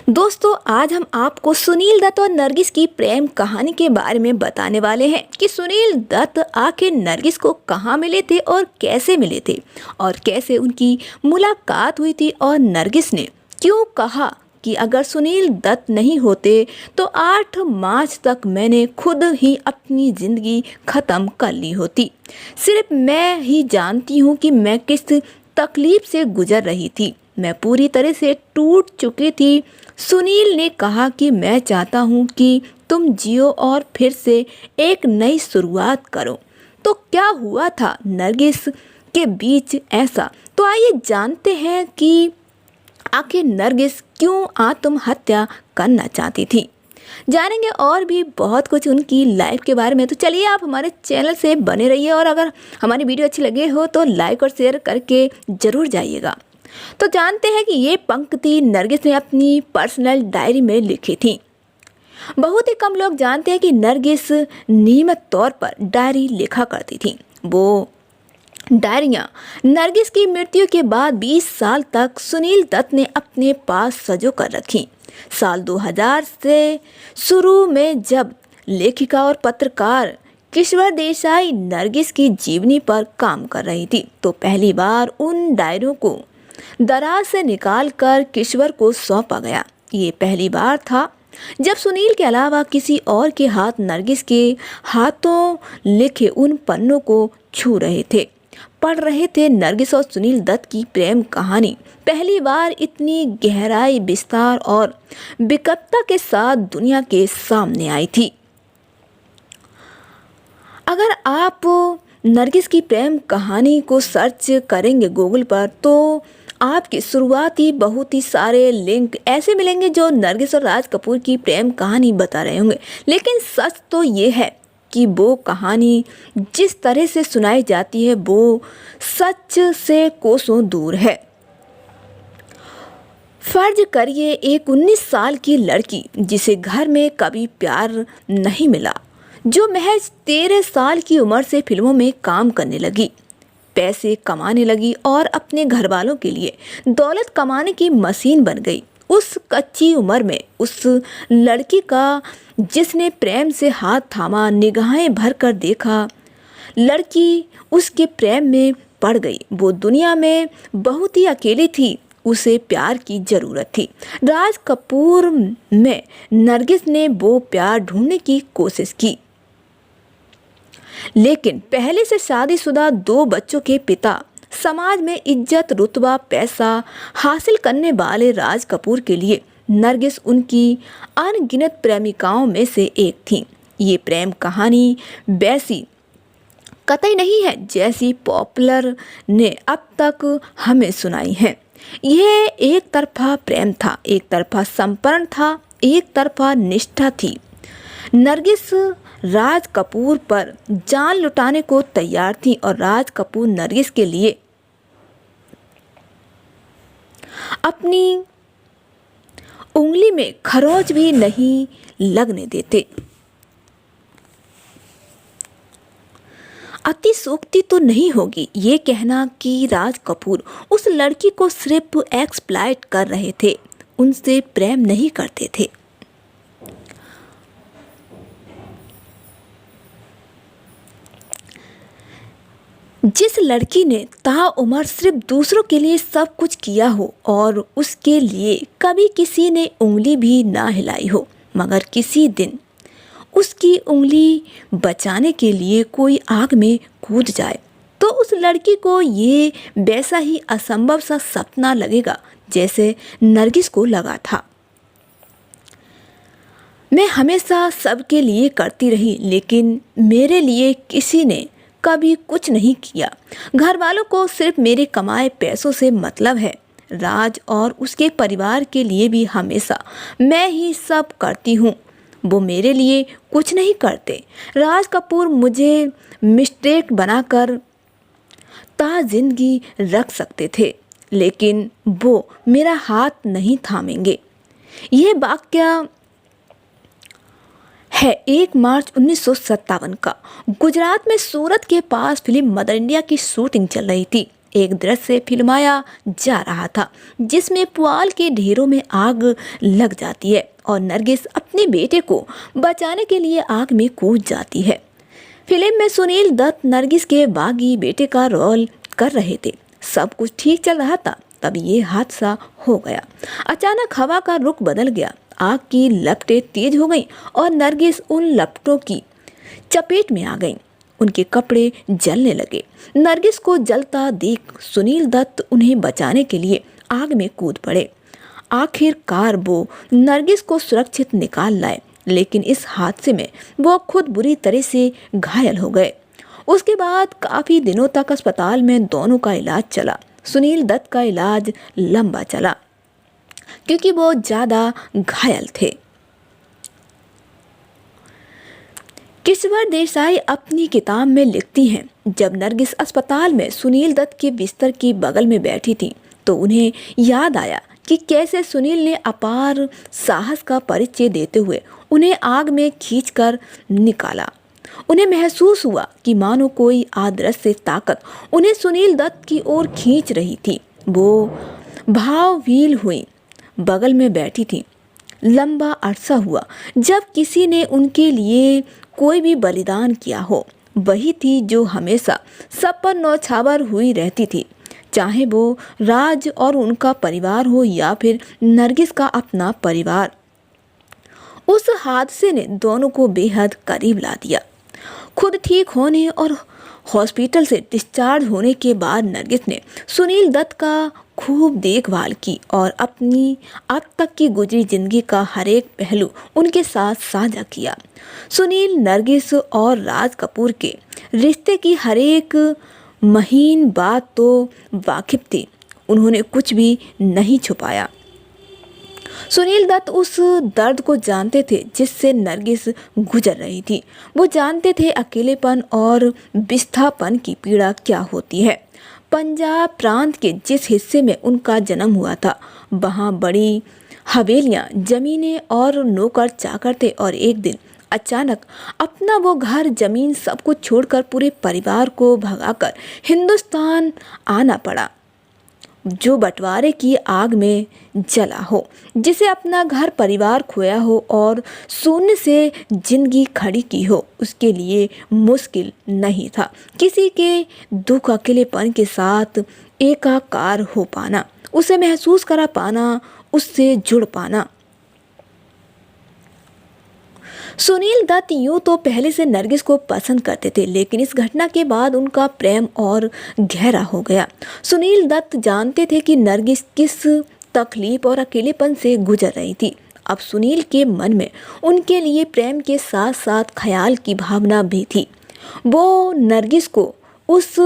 दोस्तों, आज हम आपको सुनील दत्त और नरगिस की प्रेम कहानी के बारे में बताने वाले हैं कि सुनील दत्त आखिर नरगिस को कहाँ मिले थे और कैसे मिले थे और कैसे उनकी मुलाकात हुई थी और नरगिस ने क्यों कहा कि अगर सुनील दत्त नहीं होते तो 8 मार्च तक मैंने खुद ही अपनी ज़िंदगी ख़त्म कर ली होती। सिर्फ मैं ही जानती हूँ कि मैं किस तकलीफ से गुजर रही थी। मैं पूरी तरह से टूट चुकी थी। सुनील ने कहा कि मैं चाहता हूँ कि तुम जियो और फिर से एक नई शुरुआत करो। तो क्या हुआ था नरगिस के बीच ऐसा? तो आइए जानते हैं कि आखिर नरगिस क्यों आत्महत्या करना चाहती थी। जानेंगे और भी बहुत कुछ उनकी लाइफ के बारे में। तो चलिए आप हमारे चैनल से बने रहिए और अगर हमारी वीडियो अच्छी लगे हो तो लाइक और शेयर करके ज़रूर जाइएगा। तो जानते हैं कि ये पंक्ति नरगिस ने अपनी पर्सनल डायरी में लिखी थी। बहुत ही कम लोग जानते हैं कि नरगिस नियमित तौर पर डायरी लिखा करती थी। वो डायरियाँ नरगिस की मृत्यु के बाद 20 साल तक सुनील दत्त ने अपने पास सजो कर रखी। साल 2000 से शुरू में जब लेखिका और पत्रकार किश्वर देसाई नरगिस की जीवनी पर काम कर रही थी तो पहली बार उन डायरियों को दराज से निकालकर किश्वर को सौंपा गया। ये पहली बार था जब सुनील के अलावा किसी और के हाथ नरगिस के हाथों लिखे उन पन्नों को छू रहे थे, पढ़ रहे थे। नरगिस और सुनील दत्त की प्रेम कहानी पहली बार इतनी गहराई, विस्तार और विकटता के साथ दुनिया के सामने आई थी। अगर आप नरगिस की प्रेम कहानी को सर्च करेंगे गूगल पर तो आपके शुरुआती बहुत ही सारे लिंक ऐसे मिलेंगे जो नरगिस और राज कपूर की प्रेम कहानी बता रहे होंगे। लेकिन सच तो ये है कि वो कहानी जिस तरह से सुनाई जाती है वो सच से कोसों दूर है। फर्ज करिए एक 19 साल की लड़की जिसे घर में कभी प्यार नहीं मिला, जो महज 13 साल की उम्र से फिल्मों में काम करने लगी, पैसे कमाने लगी और अपने घर वालों के लिए दौलत कमाने की मशीन बन गई। उस कच्ची उम्र में उस लड़की का जिसने प्रेम से हाथ थामा, निगाहें भर कर देखा, लड़की उसके प्रेम में पड़ गई। वो दुनिया में बहुत ही अकेली थी, उसे प्यार की ज़रूरत थी। राज कपूर में नरगिस ने वो प्यार ढूंढने की कोशिश की, लेकिन पहले से शादीशुदा 2 बच्चों के पिता, समाज में इज्जत, रुतबा, पैसा हासिल करने वाले राज कपूर के लिए नरगिस उनकी अनगिनत प्रेमिकाओं में से एक थी। ये प्रेम कहानी वैसी कतई नहीं है जैसी पॉपुलर ने अब तक हमें सुनाई है। यह एक तरफा प्रेम था, एक तरफा समर्पण था, एक तरफा निष्ठा थी। नरगिस राज कपूर पर जान लुटाने को तैयार थी और राज कपूर नरगिस के लिए अपनी उंगली में खरोंच भी नहीं लगने देते। अतिशयोक्ति तो नहीं होगी ये कहना कि राज कपूर उस लड़की को सिर्फ एक्सप्लॉइट कर रहे थे, उनसे प्रेम नहीं करते थे। जिस लड़की ने ताउम्र सिर्फ दूसरों के लिए सब कुछ किया हो और उसके लिए कभी किसी ने उंगली भी ना हिलाई हो, मगर किसी दिन उसकी उंगली बचाने के लिए कोई आग में कूद जाए तो उस लड़की को ये वैसा ही असंभव सा सपना लगेगा जैसे नरगिस को लगा था। मैं हमेशा सबके लिए करती रही, लेकिन मेरे लिए किसी ने कभी कुछ नहीं किया। घर वालों को सिर्फ मेरे कमाए पैसों से मतलब है। राज और उसके परिवार के लिए भी हमेशा मैं ही सब करती हूँ, वो मेरे लिए कुछ नहीं करते। राज कपूर मुझे मिस्टेक बनाकर जिंदगी रख सकते थे, लेकिन वो मेरा हाथ नहीं थामेंगे। यह वाक्य है 1 मार्च 1957 का। गुजरात में सूरत के पास फिल्म मदर इंडिया की शूटिंग चल रही थी। एक दृश्य फिल्माया जा रहा था जिसमें पुआल के ढेरों में आग लग जाती है और नरगिस अपने बेटे को बचाने के लिए आग में कूद जाती है। फिल्म में सुनील दत्त नरगिस के बागी बेटे का रोल कर रहे थे। सब कुछ ठीक चल रहा था, तब ये हादसा हो गया। अचानक हवा का रुख बदल गया, आग की लपटें तेज हो गईं और नरगिस उन लपटों की चपेट में आ गईं। उनके कपड़े जलने लगे। नरगिस को जलता देख सुनील दत्त उन्हें बचाने के लिए आग में कूद पड़े। आखिरकार वो नरगिस को सुरक्षित निकाल लाए, लेकिन इस हादसे में वो खुद बुरी तरह से घायल हो गए। उसके बाद काफ़ी दिनों तक अस्पताल में दोनों का इलाज चला। सुनील दत्त का इलाज लंबा चला क्योंकि वो ज़्यादा घायल थे। किश्वर देसाई अपनी किताब में लिखती हैं, जब नरगिस अस्पताल में सुनील दत्त के बिस्तर की बगल में बैठी थी तो उन्हें याद आया कि कैसे सुनील ने अपार साहस का परिचय देते हुए उन्हें आग में खींचकर निकाला। उन्हें महसूस हुआ कि मानो कोई अदृश्य ताकत उन्हें सुनील दत्त की ओर खींच रही थी। वो भावविह्वल हुई बगल में बैठी थी। लंबा अरसा हुआ जब किसी ने उनके लिए कोई भी बलिदान किया हो। वही थी जो हमेशा सब पर नौछावर हुई रहती थी, चाहे वो राज और उनका परिवार हो या फिर नरगिस का अपना परिवार। उस हादसे ने दोनों को बेहद करीब ला दिया। खुद ठीक होने और हॉस्पिटल से डिस्चार्ज होने के बाद नरगिस ने सुनील दत्त का खूब देखभाल की और अपनी अब तक की गुजरी जिंदगी का हर एक पहलू उनके साथ साझा किया। सुनील नरगिस और राज कपूर के रिश्ते की हर एक महीन बात तो वाकिफ थे। उन्होंने कुछ भी नहीं छुपाया। सुनील दत्त उस दर्द को जानते थे जिससे नरगिस गुजर रही थी। वो जानते थे अकेलेपन और विस्थापन की पीड़ा क्या होती है। पंजाब प्रांत के जिस हिस्से में उनका जन्म हुआ था, वहाँ बड़ी हवेलियाँ, जमीनें और नौकर चाकर थे और एक दिन अचानक अपना वो घर, जमीन सब कुछ छोड़कर पूरे परिवार को भगाकर हिंदुस्तान आना पड़ा, जो बंटवारे की आग में जला हो, जिसे अपना घर परिवार खोया हो और शून्य से जिंदगी खड़ी की हो। उसके लिए मुश्किल नहीं था किसी के दुख, अकेलेपन के साथ एकाकार हो पाना, उसे महसूस करा पाना, उससे जुड़ पाना। सुनील दत्त यूं तो पहले से नरगिस को पसंद करते थे, लेकिन इस घटना के बाद उनका प्रेम और गहरा हो गया। सुनील दत्त जानते थे कि नरगिस किस तकलीफ और अकेलेपन से गुजर रही थी। अब सुनील के मन में उनके लिए प्रेम के साथ साथ ख्याल की भावना भी थी। वो नरगिस को उस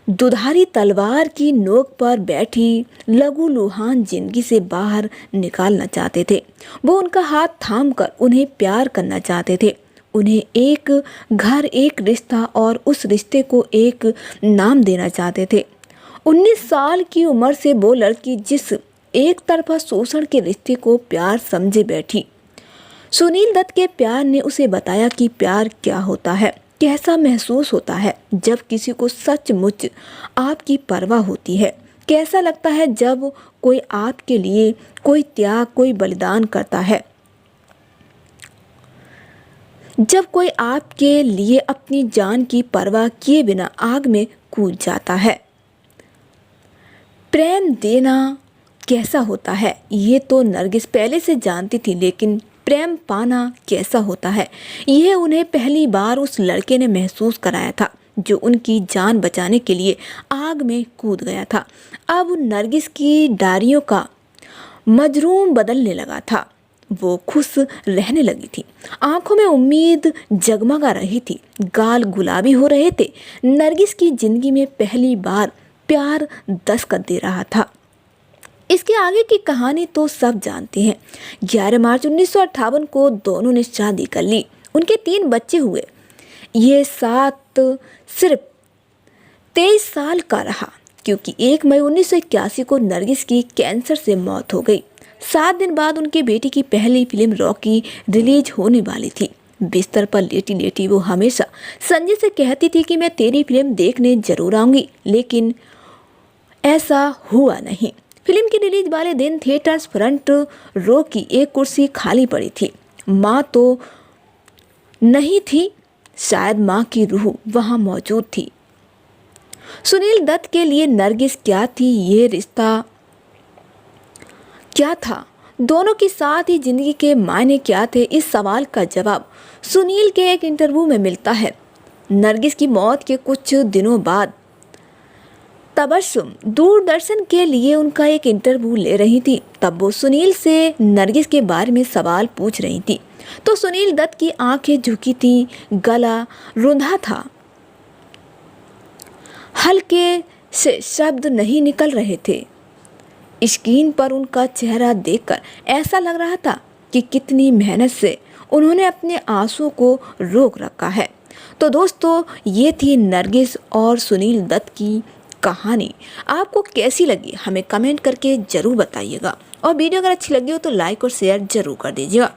दुधारी तलवार की नोक पर बैठी लहूलुहान जिंदगी से बाहर निकालना चाहते थे। वो उनका हाथ थामकर उन्हें प्यार करना चाहते थे, उन्हें एक घर, एक रिश्ता और उस रिश्ते को एक नाम देना चाहते थे। 19 साल की उम्र से वो लड़की जिस एक तरफा शोषण के रिश्ते को प्यार समझे बैठी। सुनील दत्त के प्यार ने उसे बताया कि प्यार क्या होता है, कैसा महसूस होता है जब किसी को सचमुच आपकी परवाह होती है, कैसा लगता है जब कोई आपके लिए कोई त्याग, कोई बलिदान करता है, जब कोई आपके लिए अपनी जान की परवाह किए बिना आग में कूद जाता है। प्रेम देना कैसा होता है ये तो नरगिस पहले से जानती थी, लेकिन प्रेम पाना कैसा होता है यह उन्हें पहली बार उस लड़के ने महसूस कराया था जो उनकी जान बचाने के लिए आग में कूद गया था। अब नरगिस की डायरियों का मजरूम बदलने लगा था। वो खुश रहने लगी थी, आंखों में उम्मीद जगमगा रही थी, गाल गुलाबी हो रहे थे। नरगिस की जिंदगी में पहली बार प्यार दस्तक दे रहा था। इसके आगे की कहानी तो सब जानते हैं। 11 मार्च 1958 को दोनों ने शादी कर ली। उनके 3 बच्चे हुए। ये साथ सिर्फ 23 साल का रहा क्योंकि 1 मई 1981 को नरगिस की कैंसर से मौत हो गई। 7 दिन बाद उनके बेटे की पहली फिल्म रॉकी रिलीज होने वाली थी। बिस्तर पर लेटी लेटी वो हमेशा संजय से कहती थी कि मैं तेरी फिल्म देखने जरूर आऊंगी, लेकिन ऐसा हुआ नहीं। फिल्म की रिलीज वाले दिन थिएटर्स फ्रंट रो की एक कुर्सी खाली पड़ी थी। माँ तो नहीं थी, शायद माँ की रूह वहाँ मौजूद थी। सुनील दत्त के लिए नरगिस क्या थी, ये रिश्ता क्या था, दोनों के साथ ही जिंदगी के मायने क्या थे, इस सवाल का जवाब सुनील के एक इंटरव्यू में मिलता है। नरगिस की मौत के कुछ दिनों बाद तबस्सुम दूरदर्शन के लिए उनका एक इंटरव्यू ले रही थी। तब वो सुनील से नरगिस के बारे में सवाल पूछ रही थी, तो सुनील दत्त की आंखें झुकी थी, गला रुंधा था, हल्के से शब्द नहीं निकल रहे थे। स्क्रीन पर उनका चेहरा देखकर ऐसा लग रहा था कि कितनी मेहनत से उन्होंने अपने आंसुओं को रोक रखा है। तो दोस्तों, ये थी नरगिस और सुनील दत्त की कहानी। आपको कैसी लगी हमें कमेंट करके ज़रूर बताइएगा, और वीडियो अगर अच्छी लगी हो तो लाइक और शेयर ज़रूर कर दीजिएगा।